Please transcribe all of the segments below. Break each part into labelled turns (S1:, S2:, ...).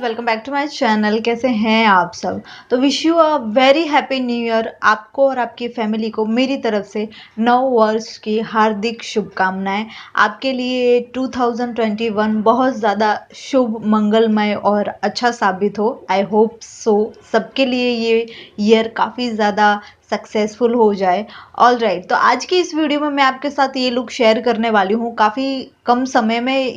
S1: Welcome back to my channel. कैसे हैं आप सब? तो wish you a very happy new year. आपको और आपकी फैमिली को मेरी तरफ से नव वर्ष की हार्दिक शुभकामनाएं। आपके लिए 2021 बहुत ज़्यादा शुभ, मंगलमय और अच्छा साबित हो। आई होप सो सबके लिए ये ईयर काफ़ी ज़्यादा सक्सेसफुल हो जाए। ऑल राइट, तो आज की इस वीडियो में मैं आपके साथ ये लुक शेयर करने वाली हूँ। काफ़ी कम समय में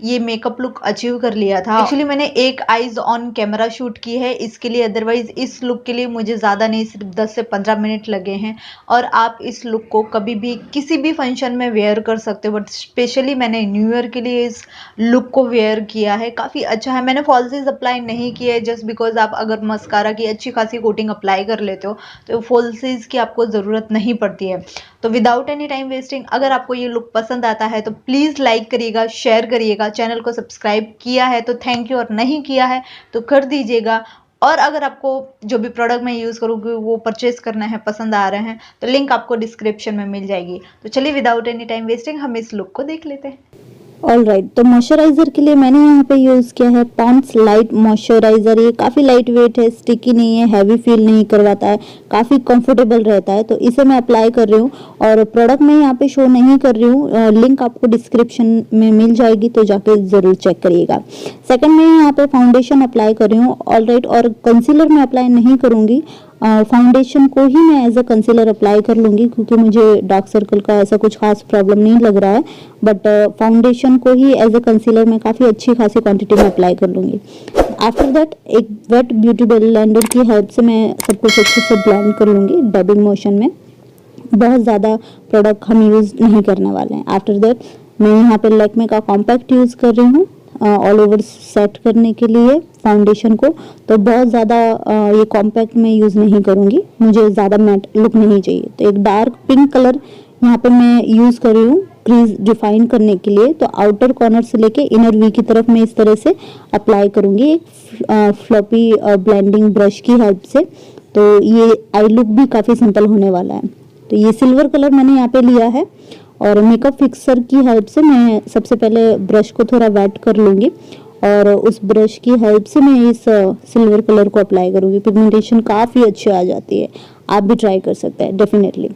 S1: ये मेकअप लुक अचीव कर लिया था। एक्चुअली मैंने एक आईज ऑन कैमरा शूट की है इसके लिए, अदरवाइज इस लुक के लिए मुझे ज़्यादा नहीं, सिर्फ 10 से 15 मिनट लगे हैं। और आप इस लुक को कभी भी किसी भी फंक्शन में वेयर कर सकते हो, बट स्पेशली मैंने न्यू ईयर के लिए इस लुक को वेयर किया है। काफ़ी अच्छा है। मैंने फॉल्सीज अप्लाई नहीं किए जस्ट बिकॉज आप अगर मस्कारा की अच्छी खासी कोटिंग अप्लाई कर लेते हो तो फॉल्सीज की आपको ज़रूरत नहीं पड़ती है। तो विदाउट एनी टाइम वेस्टिंग, अगर आपको ये लुक पसंद आता है तो प्लीज़ लाइक करिएगा, शेयर करिएगा, चैनल को सब्सक्राइब किया है तो थैंक यू, और नहीं किया है तो कर दीजिएगा। और अगर आपको जो भी प्रोडक्ट मैं यूज़ करूँगी वो परचेज करना है, पसंद आ रहे हैं, तो लिंक आपको डिस्क्रिप्शन में मिल जाएगी। तो चलिए विदाउट एनी टाइम वेस्टिंग हम इस लुक को देख लेते हैं।
S2: ऑल राइट, तो मॉइस्चराइज़र के लिए मैंने यहाँ पे यूज़ किया है पॉन्ड्स लाइट मॉइस्चराइज़र। ये काफ़ी लाइट वेट है, स्टिकी नहीं है, हैवी फील नहीं करवाता है, काफ़ी कंफर्टेबल रहता है। तो इसे मैं अप्लाई कर रही हूँ और प्रोडक्ट मैं यहाँ पे शो नहीं कर रही हूँ, लिंक आपको डिस्क्रिप्शन में मिल जाएगी, तो जाके ज़रूर चेक करिएगा। सेकेंड मैं यहाँ पे फाउंडेशन अप्लाई कर रही हूँ। ऑल राइट, और कंसीलर मैं अप्लाई नहीं करूँगी, फाउंडेशन को ही मैं एज अ कंसीलर अप्लाई कर लूँगी, क्योंकि मुझे डार्क सर्कल का ऐसा कुछ खास प्रॉब्लम नहीं लग रहा है। बट फाउंडेशन को ही एज अ कंसीलर मैं काफ़ी अच्छी खासी क्वांटिटी में अप्लाई कर लूँगी। आफ्टर दैट एक वेट ब्यूटी ब्लेंडर की हेल्प से मैं सब कुछ अच्छे से ब्लेंड कर लूँगी डबिंग मोशन में। बहुत ज़्यादा प्रोडक्ट हम यूज़ नहीं करने वाले हैं। आफ्टर दैट मैं यहाँ पे लैक्मे का कॉम्पैक्ट यूज़ कर रही हूँ ऑल ओवर सेट करने के लिए फाउंडेशन को। तो बहुत ज़्यादा ये कॉम्पैक्ट में यूज़ नहीं करूँगी, मुझे ज़्यादा मैट लुक नहीं चाहिए। तो एक डार्क पिंक कलर यहाँ पे मैं यूज़ कर रही हूँ क्रीज डिफाइन करने के लिए। तो आउटर कॉर्नर से लेके इनर वी की तरफ मैं इस तरह से अप्लाई करूँगी एक फ्लॉपी ब्लेंडिंग ब्रश की हेल्प से। तो ये आई लुक भी काफ़ी सिंपल होने वाला है। तो ये सिल्वर कलर मैंने यहाँ पे लिया है और मेकअप फिक्सर की हेल्प से मैं सबसे पहले ब्रश को थोड़ा वेट कर लूँगी और उस ब्रश की हेल्प से मैं इस सिल्वर कलर को अप्लाई करूँगी। पिगमेंटेशन काफ़ी अच्छी आ जाती है, आप भी ट्राई कर सकते हैं डेफिनेटली।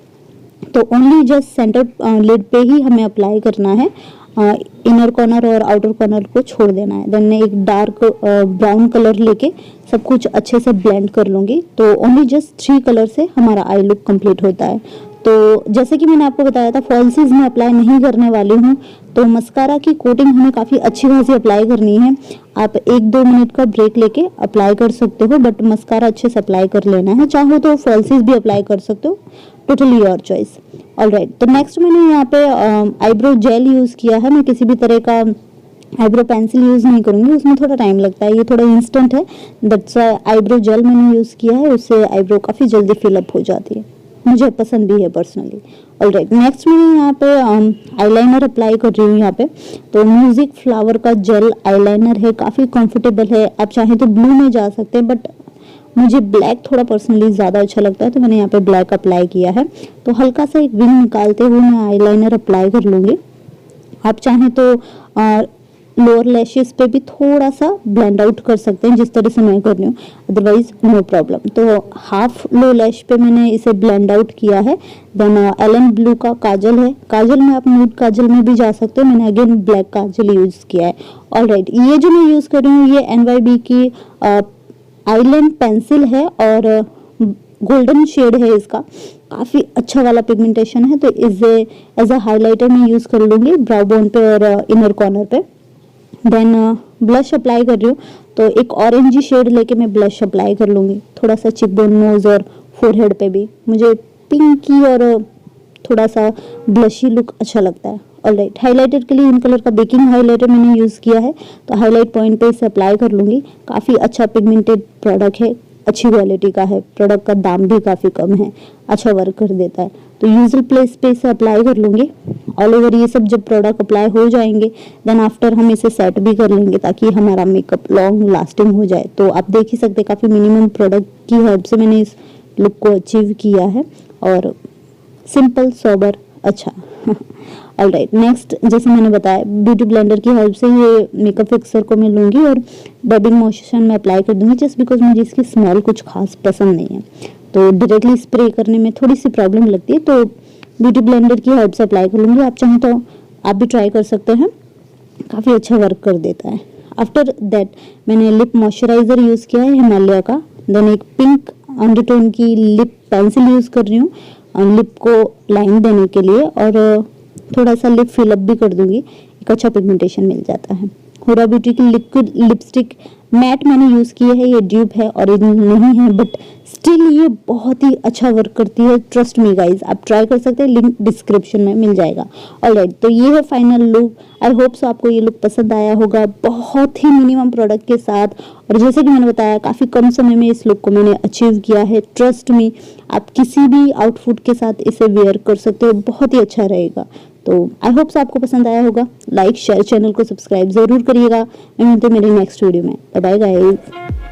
S2: तो ओनली जस्ट सेंटर लिड पे ही हमें अप्लाई करना है, इनर कॉर्नर और आउटर कॉर्नर को छोड़ देना है। देन मैं एक डार्क ब्राउन कलर लेके सब कुछ अच्छे से ब्लेंड कर लूँगी। तो ओनली जस्ट 3 कलर से हमारा आई लुक कंप्लीट होता है। तो जैसे कि मैंने आपको बताया था फॉल्सीज में अप्लाई नहीं करने वाली हूँ, तो मस्कारा की कोटिंग हमें काफ़ी अच्छी खासी अप्लाई करनी है। आप 1-2 मिनट का ब्रेक लेके अप्लाई कर सकते हो, बट मस्कारा अच्छे से अप्लाई कर लेना है। चाहो तो फॉल्सीज भी अप्लाई कर सकते हो, totally your choice. All right, तो नेक्स्ट मैंने यहाँ पे आईब्रो जेल यूज़ किया है। मैं किसी भी तरह का आईब्रो पेंसिल यूज़ नहीं करूँगी, उसमें थोड़ा टाइम लगता है, ये थोड़ा इंस्टेंट है। दैट्स आईब्रो जेल मैंने यूज़ किया है, उससे आईब्रो काफ़ी जल्दी फिलअप हो जाती है, मुझे पसंद भी है पर्सनली। ऑलराइट, नेक्स्ट मैं यहाँ पे आईलाइनर अप्लाई कर रही हूँ यहाँ पे। तो म्यूजिक फ्लावर का जेल आईलाइनर है, काफ़ी कंफर्टेबल है। आप चाहें तो ब्लू में जा सकते हैं, बट मुझे ब्लैक थोड़ा पर्सनली ज़्यादा अच्छा लगता है, तो मैंने यहाँ पे ब्लैक अप्लाई किया है। तो हल्का सा एक विंग निकालते हुए मैं आईलाइनर अप्लाई कर लूँगी। आप चाहें तो लोअर लैशेस पे भी थोड़ा सा ब्लेंड आउट कर सकते हैं, जिस तरह से मैं कर रही हूँ, अदरवाइज नो प्रॉब्लम। तो हाफ लो लैश पे मैंने इसे ब्लेंड आउट किया है। देन एलन ब्लू का काजल है, काजल में आप न्यूड काजल में भी जा सकते हो, मैंने अगेन ब्लैक काजल यूज़ किया है। ऑल राइट, ये जो मैं यूज़ कर रही हूँ ये NYB की आईलाइन पेंसिल है और गोल्डन शेड है इसका, काफ़ी अच्छा वाला पिगमेंटेशन है। तो इसे एज अ हाईलाइटर मैं यूज़ कर लूँगी ब्राउ बोन पे और इनर कॉर्नर पे। देन ब्लश अप्लाई कर रही हूँ, तो एक ऑरेंजी शेड लेके मैं ब्लश अप्लाई कर लूँगी, थोड़ा सा चिकबोन, नोज और फोरहेड पे भी। मुझे पिंकी और थोड़ा सा ब्लशी लुक अच्छा लगता है। ऑलराइट, हाइलाइटर के लिए INCOLOR का बेकिंग हाइलाइटर मैंने यूज़ किया है, तो हाईलाइट पॉइंट पे इसे अप्लाई कर लूँगी। काफ़ी अच्छा पिगमेंटेड प्रोडक्ट है, अच्छी क्वालिटी का है, प्रोडक्ट का दाम भी काफ़ी कम है, अच्छा वर्क कर देता है। तो यूजुअल प्लेस पे इसे अप्लाई कर लूँगी ऑल ओवर। ये सब जब प्रोडक्ट अप्लाई हो जाएंगे देन आफ्टर हम इसे सेट भी कर लेंगे, ताकि हमारा मेकअप लॉन्ग लास्टिंग हो जाए। तो आप देख ही सकते हैं काफ़ी मिनिमम प्रोडक्ट की हेल्प से मैंने इस लुक को अचीव किया है, और सिंपल सोबर अच्छा ऑलराइट, नेक्स्ट जैसे मैंने बताया ब्यूटी ब्लेंडर की हेल्प से ये मेकअप फिक्सर को मैं लूँगी और डबिंग मोशन में अप्लाई कर दूँगी, जस्ट बिकॉज मुझे इसकी स्मेल कुछ खास पसंद नहीं है, तो डायरेक्टली स्प्रे करने में थोड़ी सी प्रॉब्लम लगती है, तो ब्यूटी ब्लेंडर की हेल्प से अप्लाई कर लूँगी। आप चाहें तो आप भी ट्राई कर सकते हैं, काफ़ी अच्छा वर्क कर देता है। आफ्टर दैट मैंने लिप मॉइस्चराइज़र यूज़ किया है हिमालय का, देन एक पिंक अंडरटोन की लिप पेंसिल यूज़ कर रही हूँ लिप को लाइन देने के लिए, और थोड़ा सा लिप फिलअप भी कर दूंगी, एक अच्छा पिगमेंटेशन मिल जाता है। हुडा ब्यूटी की लिक्विड लिपस्टिक मैट मैंने यूज़ की है, ये ड्यूब है, ओरिजिनल नहीं है, बट स्टिल ये बहुत ही अच्छा वर्क करती है, ट्रस्ट मी गाइज, आप ट्राई कर सकते हैं, लिंक डिस्क्रिप्शन में मिल जाएगा। ऑलराइट, तो ये है final look. I hope so आपको ये लुक पसंद आया होगा, बहुत ही मिनिमम प्रोडक्ट के साथ, और जैसे कि मैंने बताया काफ़ी कम समय में इस लुक को मैंने अचीव किया है। ट्रस्ट मी, आप किसी भी आउटफिट के साथ इसे वेयर कर सकते हो, बहुत ही अच्छा रहेगा। तो आई होप सो आपको पसंद आया होगा, लाइक शेयर, चैनल को सब्सक्राइब जरूर करिएगा। मैं मिलती हूँ मेरी नेक्स्ट वीडियो में। Bye bye guys.